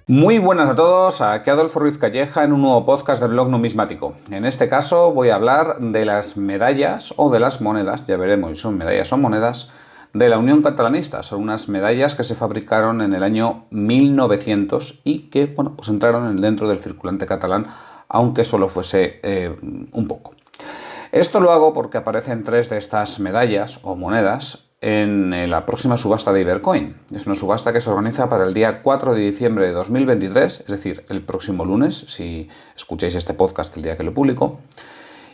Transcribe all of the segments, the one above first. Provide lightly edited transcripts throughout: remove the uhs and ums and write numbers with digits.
Muy buenas a todos, aquí Adolfo Ruiz Calleja en un nuevo podcast de Blog Numismático. En este caso voy a hablar de las medallas o de las monedas, ya veremos si son medallas o monedas, de la Unión Catalanista. Son unas medallas que se fabricaron en el año 1900 y que pues entraron dentro del circulante catalán, aunque solo fuese un poco. Esto lo hago porque aparecen tres de estas medallas o monedas en la próxima subasta de Ibercoin. Es una subasta que se organiza para el día 4 de diciembre de 2023, es decir, el próximo lunes, si escucháis este podcast el día que lo publico,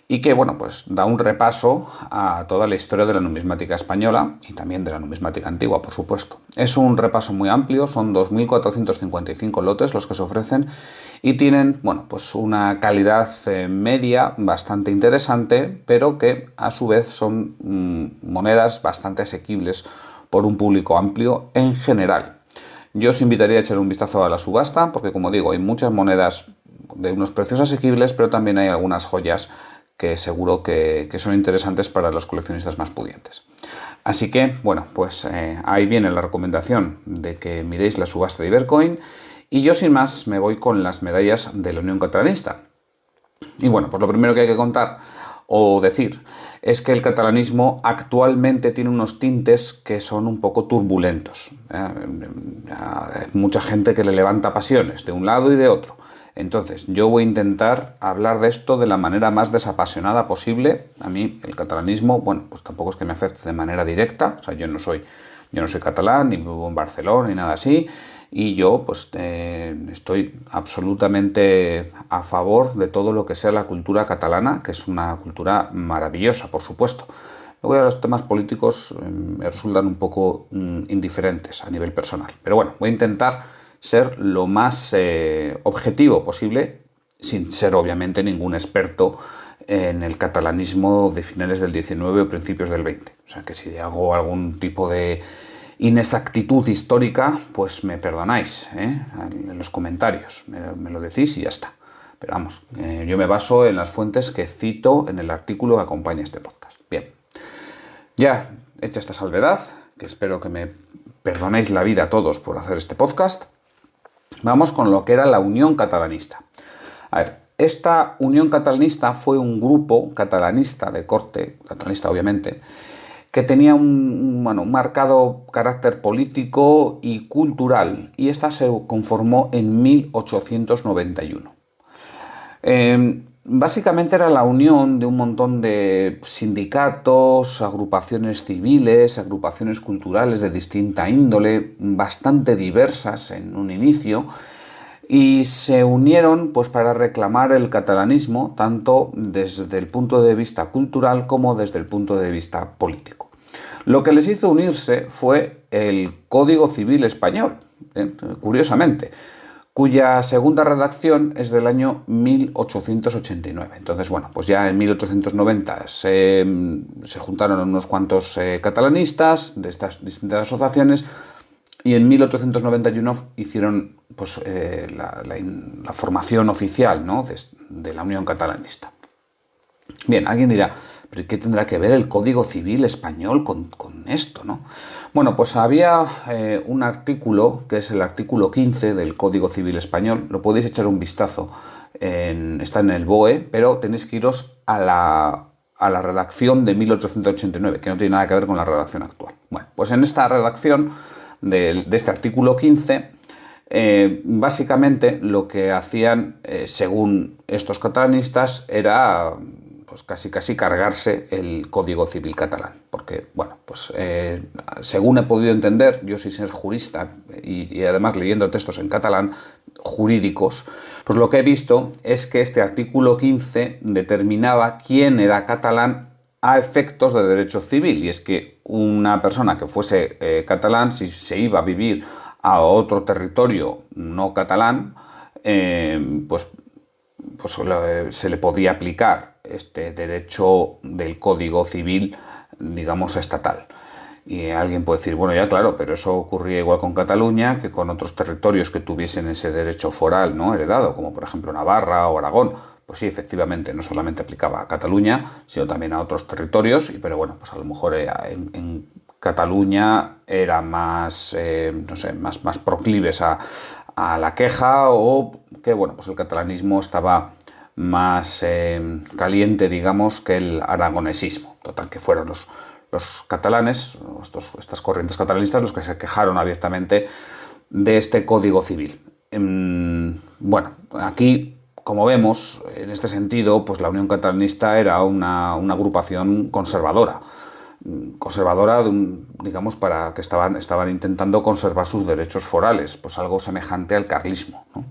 y que pues da un repaso a toda la historia de la numismática española y también de la numismática antigua, por supuesto. Es un repaso muy amplio, son 2.455 lotes los que se ofrecen y tienen pues una calidad media bastante interesante, pero que a su vez son monedas bastante asequibles por un público amplio en general. Yo os invitaría a echar un vistazo a la subasta, porque como digo, hay muchas monedas de unos precios asequibles, pero también hay algunas joyas que seguro que son interesantes para los coleccionistas más pudientes. Así que, ahí viene la recomendación de que miréis la subasta de Ibercoin y yo sin más me voy con las medallas de la Unión Catalanista. Y pues lo primero que hay que contar o decir es que el catalanismo actualmente tiene unos tintes que son un poco turbulentos. Hay mucha gente que le levanta pasiones de un lado y de otro. Entonces, yo voy a intentar hablar de esto de la manera más desapasionada posible. A mí el catalanismo, pues tampoco es que me afecte de manera directa. O sea, yo no soy catalán, ni vivo en Barcelona, ni nada así. Y yo estoy absolutamente a favor de todo lo que sea la cultura catalana, que es una cultura maravillosa, por supuesto. Luego los temas políticos me resultan un poco indiferentes a nivel personal. Pero voy a intentar ser lo más objetivo posible, sin ser obviamente ningún experto en el catalanismo de finales del 19 o principios del 20. O sea que si hago algún tipo de inexactitud histórica, pues me perdonáis en los comentarios, me lo decís y ya está. Pero vamos, yo me baso en las fuentes que cito en el artículo que acompaña este podcast. Bien, ya hecha esta salvedad, que espero que me perdonéis la vida a todos por hacer este podcast, vamos con lo que era la Unión Catalanista. A ver, esta Unión Catalanista fue un grupo catalanista de corte, catalanista obviamente, que tenía un marcado carácter político y cultural, y esta se conformó en 1891. Básicamente era la unión de un montón de sindicatos, agrupaciones civiles, agrupaciones culturales de distinta índole, bastante diversas en un inicio, y se unieron para reclamar el catalanismo tanto desde el punto de vista cultural como desde el punto de vista político. Lo que les hizo unirse fue el Código Civil Español, curiosamente, cuya segunda redacción es del año 1889. Entonces, pues ya en 1890 se juntaron unos cuantos catalanistas de estas distintas asociaciones y en 1891 hicieron la formación oficial, ¿no?, de la Unión Catalanista. Bien, alguien dirá, ¿pero qué tendrá que ver el Código Civil Español con esto, no? Pues había un artículo, que es el artículo 15 del Código Civil Español, lo podéis echar un vistazo, está en el BOE, pero tenéis que iros a la redacción de 1889, que no tiene nada que ver con la redacción actual. Pues en esta redacción de este artículo 15, básicamente lo que hacían, según estos catalanistas, era casi cargarse el Código Civil catalán, porque según he podido entender, yo sin ser jurista y además leyendo textos en catalán jurídicos, pues lo que he visto es que este artículo 15 determinaba quién era catalán a efectos de derecho civil, y es que una persona que fuese catalán, si se iba a vivir a otro territorio no catalán, se le podía aplicar este derecho del Código Civil, digamos, estatal. Y alguien puede decir, ya claro, pero eso ocurría igual con Cataluña que con otros territorios que tuviesen ese derecho foral, ¿no?, heredado, como por ejemplo Navarra o Aragón. Pues sí, efectivamente, no solamente aplicaba a Cataluña, sino también a otros territorios, pero a lo mejor en Cataluña era más, más proclives a a la queja o que bueno, pues el catalanismo estaba más caliente, digamos, que el aragonesismo. Total, que fueron los catalanes, estas corrientes catalanistas, los que se quejaron abiertamente de este Código Civil. Bueno, aquí, como vemos, en este sentido, pues la Unión Catalanista era una agrupación conservadora, digamos, para que estaban intentando conservar sus derechos forales, pues algo semejante al carlismo, ¿no?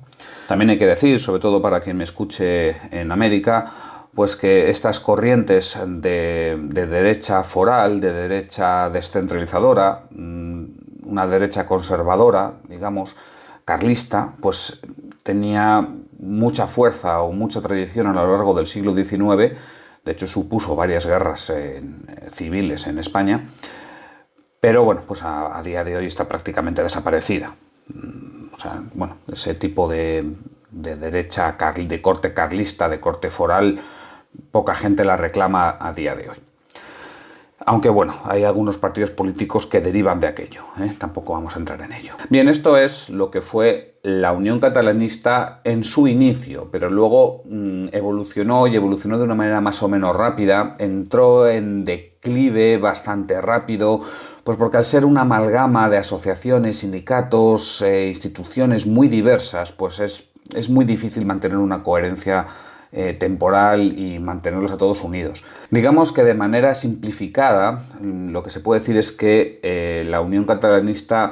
También hay que decir, sobre todo para quien me escuche en América, pues que estas corrientes de derecha foral, de derecha descentralizadora, una derecha conservadora, digamos, carlista, pues tenía mucha fuerza o mucha tradición a lo largo del siglo XIX. De hecho, supuso varias guerras civiles en España, pero bueno, pues a día de hoy está prácticamente desaparecida. O sea, bueno, ese tipo de derecha de corte carlista, de corte foral, poca gente la reclama a día de hoy. Aunque bueno, hay algunos partidos políticos que derivan de aquello, ¿eh? Tampoco vamos a entrar en ello. Bien, esto es lo que fue la Unión Catalanista en su inicio, pero luego evolucionó de una manera más o menos rápida, entró en declive bastante rápido, pues porque al ser una amalgama de asociaciones, sindicatos, instituciones muy diversas, pues es muy difícil mantener una coherencia temporal y mantenerlos a todos unidos. Digamos que de manera simplificada, lo que se puede decir es que la Unión Catalanista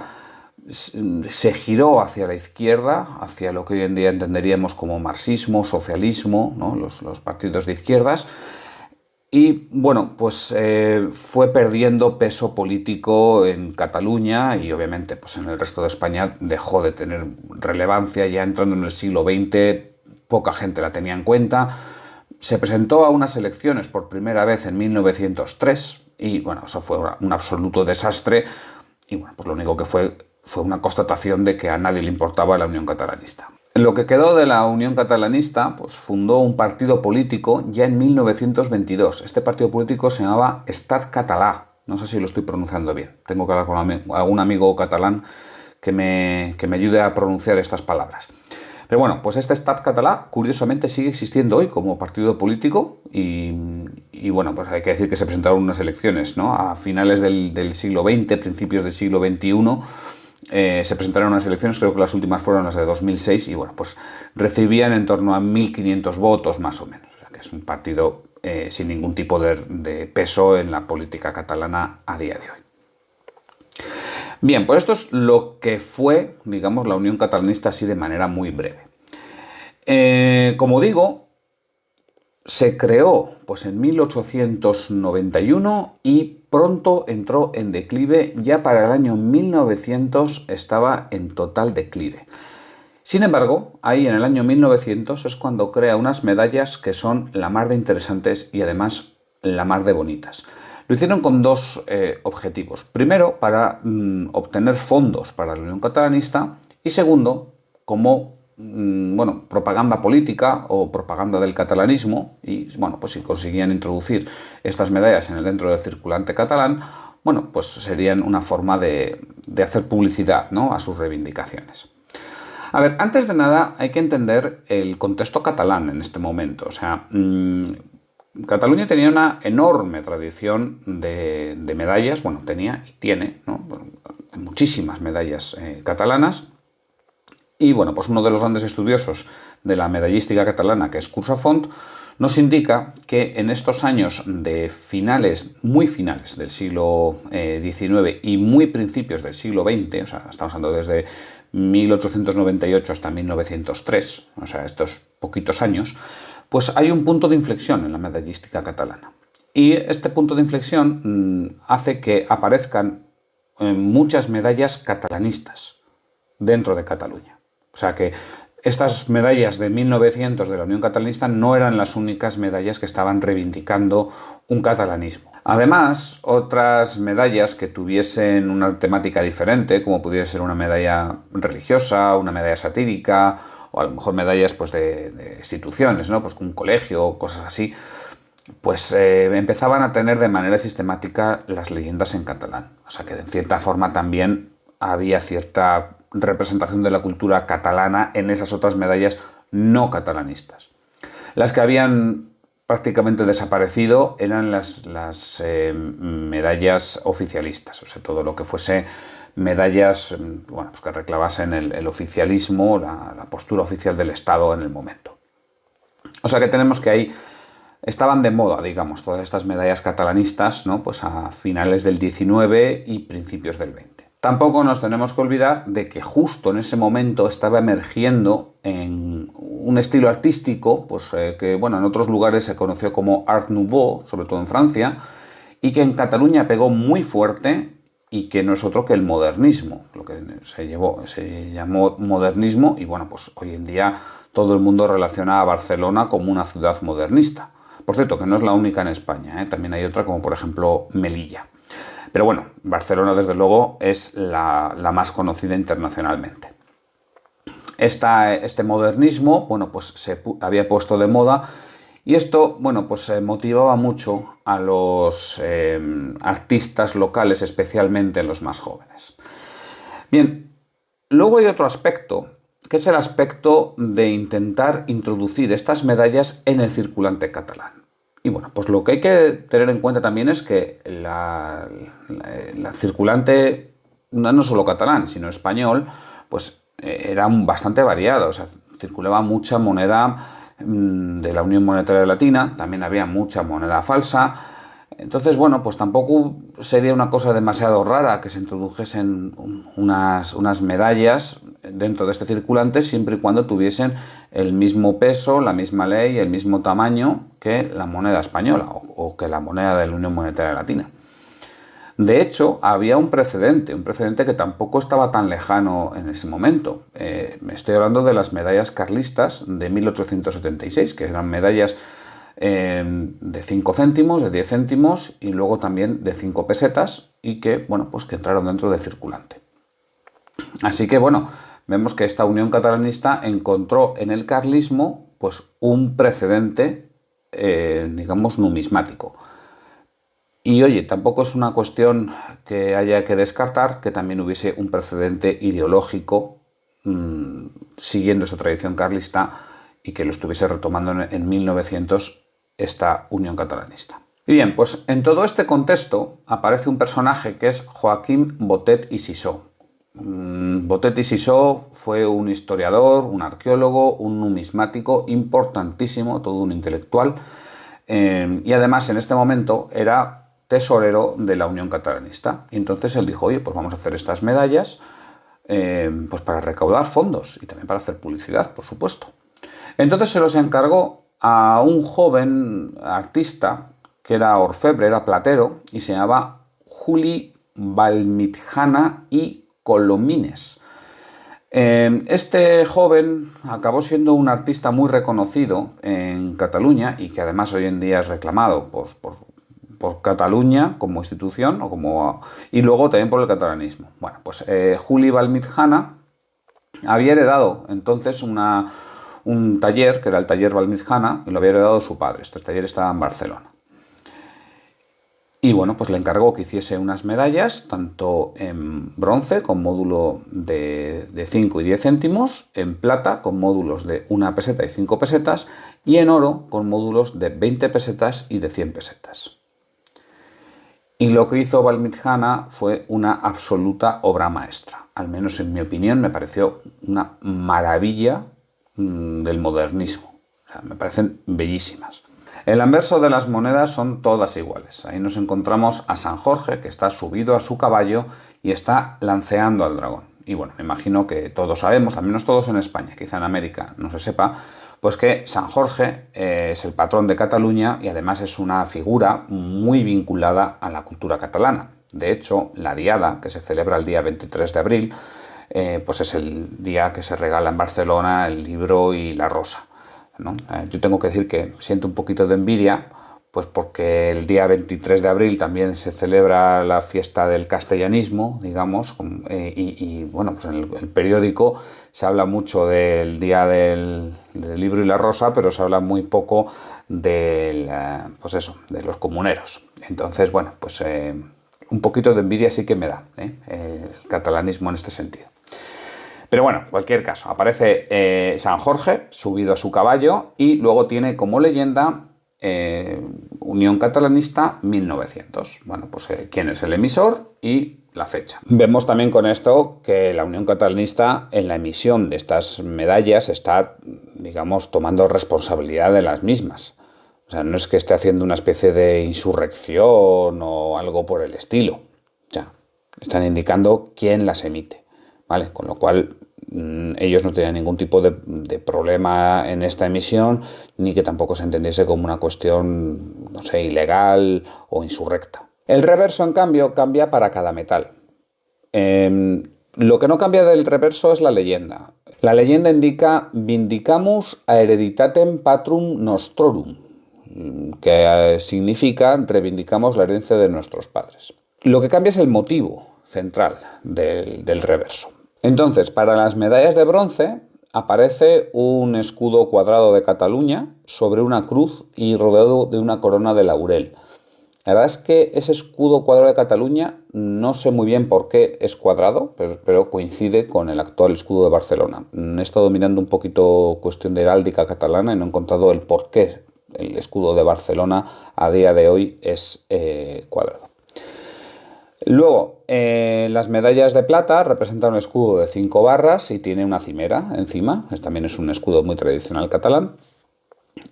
se giró hacia la izquierda, hacia lo que hoy en día entenderíamos como marxismo, socialismo, ¿no? los partidos de izquierdas, y bueno, pues fue perdiendo peso político en Cataluña y obviamente pues en el resto de España dejó de tener relevancia. Ya entrando en el siglo XX, poca gente la tenía en cuenta. Se presentó a unas elecciones por primera vez en 1903 y bueno, eso fue un absoluto desastre y bueno, pues lo único que fue una constatación de que a nadie le importaba la Unión Catalanista. Lo que quedó de la Unión Catalanista, pues fundó un partido político ya en 1922. Este partido político se llamaba Estat Català. No sé si lo estoy pronunciando bien. Tengo que hablar con algún amigo catalán que me ayude a pronunciar estas palabras. Pero bueno, pues este Estat Català curiosamente sigue existiendo hoy como partido político y bueno, pues hay que decir que se presentaron unas elecciones, ¿no? A finales del siglo XX, principios del siglo XXI. Se presentaron unas elecciones, creo que las últimas fueron las de 2006 y bueno, pues recibían en torno a 1.500 votos más o menos. O sea, que es un partido sin ningún tipo de peso en la política catalana a día de hoy. Bien, pues esto es lo que fue, digamos, la Unión Catalanista así de manera muy breve. Como digo, se creó pues en 1891 y pronto entró en declive. Ya para el año 1900 estaba en total declive. Sin embargo, ahí en el año 1900 es cuando crea unas medallas que son la mar de interesantes y además la mar de bonitas. Lo hicieron con dos objetivos. Primero, para obtener fondos para la Unión Catalanista y segundo, como bueno, propaganda política o propaganda del catalanismo y bueno, pues si conseguían introducir estas medallas dentro del circulante catalán, bueno, pues serían una forma de hacer publicidad, ¿no?, a sus reivindicaciones. A ver, antes de nada hay que entender el contexto catalán en este momento. O sea, Cataluña tenía una enorme tradición de medallas, bueno, tenía y tiene, ¿no?, muchísimas medallas catalanas. Y bueno, pues uno de los grandes estudiosos de la medallística catalana, que es Cursafont, nos indica que en estos años de muy finales del siglo XIX y muy principios del siglo XX, o sea, estamos hablando desde 1898 hasta 1903, o sea, estos poquitos años, pues hay un punto de inflexión en la medallística catalana. Y este punto de inflexión hace que aparezcan muchas medallas catalanistas dentro de Cataluña. O sea que estas medallas de 1900 de la Unión Catalanista no eran las únicas medallas que estaban reivindicando un catalanismo. Además, otras medallas que tuviesen una temática diferente, como pudiera ser una medalla religiosa, una medalla satírica, o a lo mejor medallas pues, de instituciones, ¿no?, pues un colegio o cosas así, pues empezaban a tener de manera sistemática las leyendas en catalán. O sea que de cierta forma también había cierta representación de la cultura catalana en esas otras medallas no catalanistas. Las que habían prácticamente desaparecido eran las medallas oficialistas, o sea, todo lo que fuese medallas bueno, pues que reclamasen el oficialismo, la postura oficial del Estado en el momento. O sea que tenemos que ahí estaban de moda, digamos, todas estas medallas catalanistas, ¿no? Pues a finales del 19 y principios del 20. Tampoco nos tenemos que olvidar de que justo en ese momento estaba emergiendo en un estilo artístico, pues que bueno, en otros lugares se conoció como Art Nouveau, sobre todo en Francia, y que en Cataluña pegó muy fuerte y que no es otro que el modernismo, lo que se llamó modernismo, y bueno, pues hoy en día todo el mundo relaciona a Barcelona como una ciudad modernista. Por cierto, que no es la única en España, también hay otra como por ejemplo Melilla. Pero bueno, Barcelona desde luego es la más conocida internacionalmente. Este modernismo, bueno, pues se había puesto de moda y esto, bueno, pues motivaba mucho a los artistas locales, especialmente los más jóvenes. Bien, luego hay otro aspecto, que es el aspecto de intentar introducir estas medallas en el circulante catalán. Y bueno, pues lo que hay que tener en cuenta también es que la circulante, no solo catalán, sino español, pues era bastante variada, o sea, circulaba mucha moneda de la Unión Monetaria Latina, también había mucha moneda falsa. Entonces, bueno, pues tampoco sería una cosa demasiado rara que se introdujesen unas medallas dentro de este circulante siempre y cuando tuviesen el mismo peso, la misma ley, el mismo tamaño que la moneda española o que la moneda de la Unión Monetaria Latina. De hecho, había un precedente que tampoco estaba tan lejano en ese momento. Me estoy hablando de las medallas carlistas de 1876, que eran medallas de 5 céntimos, de 10 céntimos y luego también de 5 pesetas y que, bueno, pues que entraron dentro del circulante. Así que, bueno, vemos que esta Unión Catalanista encontró en el carlismo pues un precedente, digamos, numismático. Y oye, tampoco es una cuestión que haya que descartar que también hubiese un precedente ideológico siguiendo esa tradición carlista y que lo estuviese retomando en 1900 esta Unión Catalanista. Y bien, pues en todo este contexto aparece un personaje que es Joaquim Botet i Sisó. Botet i Sisó fue un historiador, un arqueólogo, un numismático importantísimo, todo un intelectual, y además en este momento era tesorero de la Unión Catalanista. Y entonces él dijo, oye, pues vamos a hacer estas medallas pues para recaudar fondos y también para hacer publicidad, por supuesto. Entonces se los encargó a un joven artista que era orfebre, era platero, y se llamaba Juli Valmitjana y Colomines. Este joven acabó siendo un artista muy reconocido en Cataluña y que además hoy en día es reclamado por Cataluña como institución y luego también por el catalanismo. Bueno, pues Juli Valmitjana había heredado entonces un taller, que era el taller Valmitjana, y lo había heredado su padre. Este taller estaba en Barcelona. Y bueno, pues le encargó que hiciese unas medallas, tanto en bronce, con módulo de 5 y 10 céntimos, en plata, con módulos de 1 peseta y 5 pesetas, y en oro, con módulos de 20 pesetas y de 100 pesetas. Y lo que hizo Valmitjana fue una absoluta obra maestra. Al menos en mi opinión me pareció una maravilla del modernismo. O sea, me parecen bellísimas. El anverso de las monedas son todas iguales. Ahí nos encontramos a San Jorge, que está subido a su caballo y está lanceando al dragón. Y bueno, me imagino que todos sabemos, al menos todos en España, quizá en América no se sepa, pues que San Jorge es el patrón de Cataluña y además es una figura muy vinculada a la cultura catalana. De hecho, la Diada, que se celebra el día 23 de abril, pues es el día que se regala en Barcelona el libro y la rosa, ¿no? Yo tengo que decir que siento un poquito de envidia, pues porque el día 23 de abril también se celebra la fiesta del castellanismo, digamos, y bueno, pues en el periódico se habla mucho del día del libro y la rosa, pero se habla muy poco pues eso, de los comuneros. Entonces, bueno, pues un poquito de envidia sí que me da el catalanismo en este sentido. Pero bueno, en cualquier caso, aparece San Jorge subido a su caballo y luego tiene como leyenda Unión Catalanista 1900. Bueno, pues quién es el emisor y la fecha. Vemos también con esto que la Unión Catalanista en la emisión de estas medallas está, digamos, tomando responsabilidad de las mismas. O sea, no es que esté haciendo una especie de insurrección o algo por el estilo. O sea, están indicando quién las emite, ¿vale? Con lo cual ellos no tenían ningún tipo de problema en esta emisión, ni que tampoco se entendiese como una cuestión, no sé, ilegal o insurrecta. El reverso, en cambio, cambia para cada metal. Lo que no cambia del reverso es la leyenda. La leyenda indica Vindicamus hereditatem patrum nostrorum, que significa reivindicamos la herencia de nuestros padres. Lo que cambia es el motivo central del reverso. Entonces, para las medallas de bronce aparece un escudo cuadrado de Cataluña sobre una cruz y rodeado de una corona de laurel. La verdad es que ese escudo cuadrado de Cataluña no sé muy bien por qué es cuadrado, pero coincide con el actual escudo de Barcelona. He estado mirando un poquito cuestión de heráldica catalana y no he encontrado el por qué el escudo de Barcelona a día de hoy es cuadrado. Luego, las medallas de plata representan un escudo de 5 barras y tiene una cimera encima. También es un escudo muy tradicional catalán.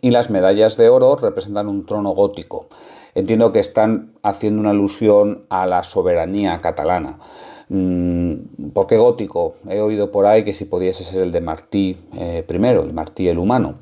Y las medallas de oro representan un trono gótico. Entiendo que están haciendo una alusión a la soberanía catalana. ¿Por qué gótico? He oído por ahí que si pudiese ser el de Martí I, el Martí el humano.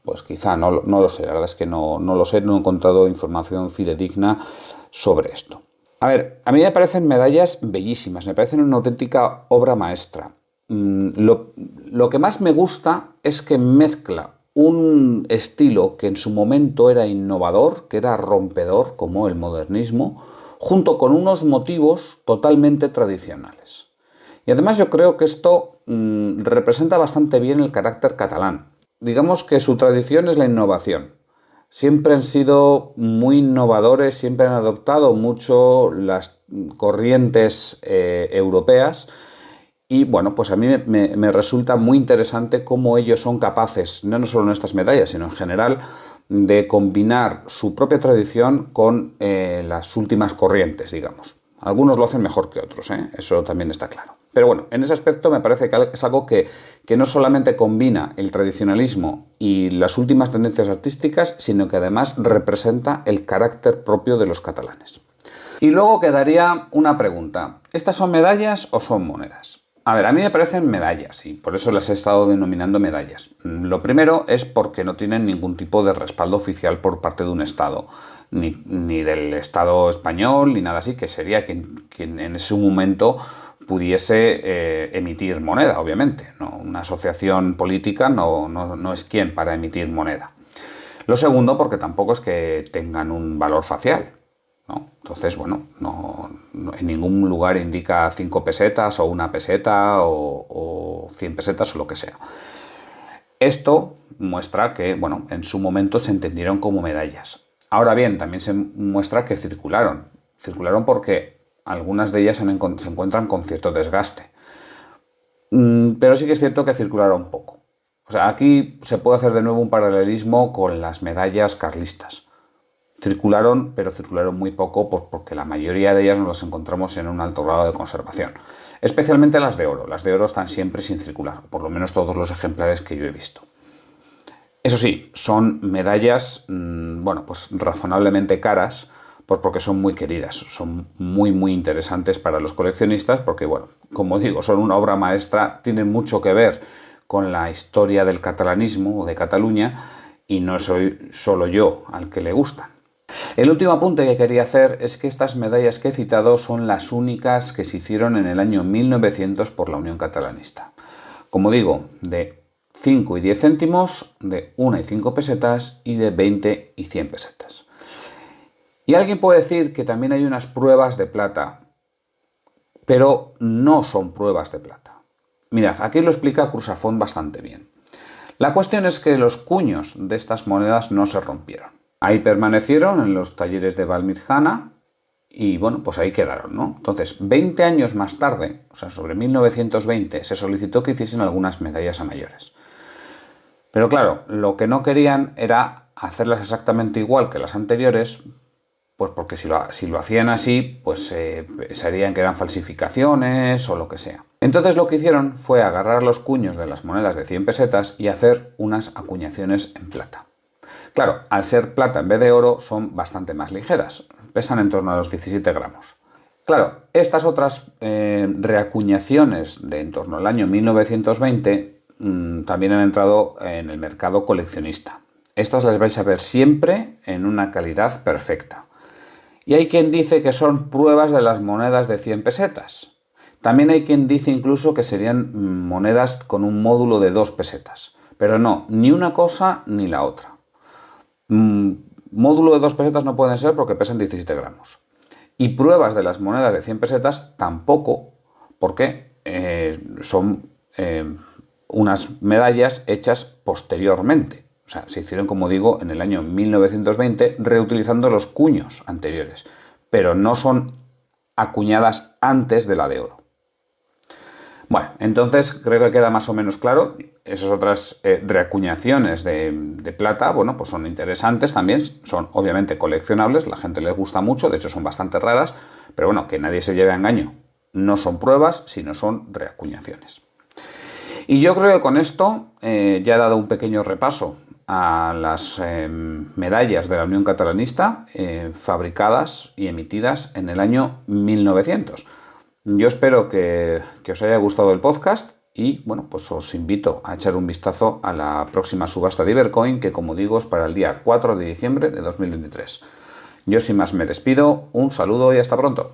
Pues quizá, no lo sé. La verdad es que no lo sé, no he encontrado información fidedigna sobre esto. A ver, a mí me parecen medallas bellísimas, me parecen una auténtica obra maestra. Lo que más me gusta es que mezcla un estilo que en su momento era innovador, que era rompedor, como el modernismo, junto con unos motivos totalmente tradicionales. Y además yo creo que esto representa bastante bien el carácter catalán. Digamos que su tradición es la innovación. Siempre han sido muy innovadores, siempre han adoptado mucho las corrientes europeas y bueno, pues a mí me resulta muy interesante cómo ellos son capaces, no solo en estas medallas, sino en general, de combinar su propia tradición con las últimas corrientes, digamos. Algunos lo hacen mejor que otros, eso también está claro. Pero bueno, en ese aspecto me parece que es algo que no solamente combina el tradicionalismo y las últimas tendencias artísticas, sino que además representa el carácter propio de los catalanes. Y luego quedaría una pregunta. ¿Estas son medallas o son monedas? A ver, a mí me parecen medallas y por eso las he estado denominando medallas. Lo primero es porque no tienen ningún tipo de respaldo oficial por parte de un Estado, ni del Estado español, ni nada así, que sería quien en ese momento pudiese emitir moneda, obviamente. ¿No? Una asociación política no es quien para emitir moneda. Lo segundo, porque tampoco es que tengan un valor facial, ¿no? Entonces, bueno, no, en ningún lugar indica 5 pesetas o 1 peseta o 100 pesetas o lo que sea. Esto muestra que, bueno, en su momento se entendieron como medallas. Ahora bien, también se muestra que circularon. Circularon porque algunas de ellas se encuentran con cierto desgaste. Pero sí que es cierto que circularon poco. O sea, aquí se puede hacer de nuevo un paralelismo con las medallas carlistas. Circularon, pero circularon muy poco porque la mayoría de ellas nos las encontramos en un alto grado de conservación. Especialmente las de oro. Las de oro están siempre sin circular, por lo menos todos los ejemplares que yo he visto. Eso sí, son medallas, bueno, pues razonablemente caras, pues porque son muy queridas, son muy muy interesantes para los coleccionistas porque, bueno, como digo, son una obra maestra, tienen mucho que ver con la historia del catalanismo o de Cataluña y no soy solo yo al que le gustan. El último apunte que quería hacer es que estas medallas que he citado son las únicas que se hicieron en el año 1900 por la Unión Catalanista. Como digo, de 5 y 10 céntimos, de 1 y 5 pesetas y de 20 y 100 pesetas. Y alguien puede decir que también hay unas pruebas de plata, pero no son pruebas de plata. Mirad, aquí lo explica Crusafont bastante bien. La cuestión es que los cuños de estas monedas no se rompieron. Ahí permanecieron en los talleres de Valmirjana y bueno, pues ahí quedaron, ¿no? Entonces, 20 años más tarde, o sea, sobre 1920, se solicitó que hiciesen algunas medallas a mayores. Pero claro, lo que no querían era hacerlas exactamente igual que las anteriores, pues porque si lo hacían así, pues pensarían que eran falsificaciones o lo que sea. Entonces lo que hicieron fue agarrar los cuños de las monedas de 100 pesetas y hacer unas acuñaciones en plata. Claro, al ser plata en vez de oro son bastante más ligeras, pesan en torno a los 17 gramos. Claro, estas otras reacuñaciones de en torno al año 1920 también han entrado en el mercado coleccionista. Estas las vais a ver siempre en una calidad perfecta. Y hay quien dice que son pruebas de las monedas de 100 pesetas. También hay quien dice incluso que serían monedas con un módulo de 2 pesetas. Pero no, ni una cosa ni la otra. Módulo de 2 pesetas no pueden ser porque pesan 17 gramos. Y pruebas de las monedas de 100 pesetas tampoco, porque son unas medallas hechas posteriormente. O sea, se hicieron, como digo, en el año 1920 reutilizando los cuños anteriores, pero no son acuñadas antes de la de oro. Bueno, entonces creo que queda más o menos claro. Esas otras reacuñaciones de plata, bueno, pues son interesantes también, son obviamente coleccionables, la gente les gusta mucho, de hecho son bastante raras, pero bueno, que nadie se lleve a engaño. No son pruebas, sino son reacuñaciones. Y yo creo que con esto ya he dado un pequeño repaso a las medallas de la Unión Catalanista fabricadas y emitidas en el año 1900. Yo espero que os haya gustado el podcast y bueno, pues os invito a echar un vistazo a la próxima subasta de Ibercoin, que como digo es para el día 4 de diciembre de 2023. Yo sin más me despido, un saludo y hasta pronto.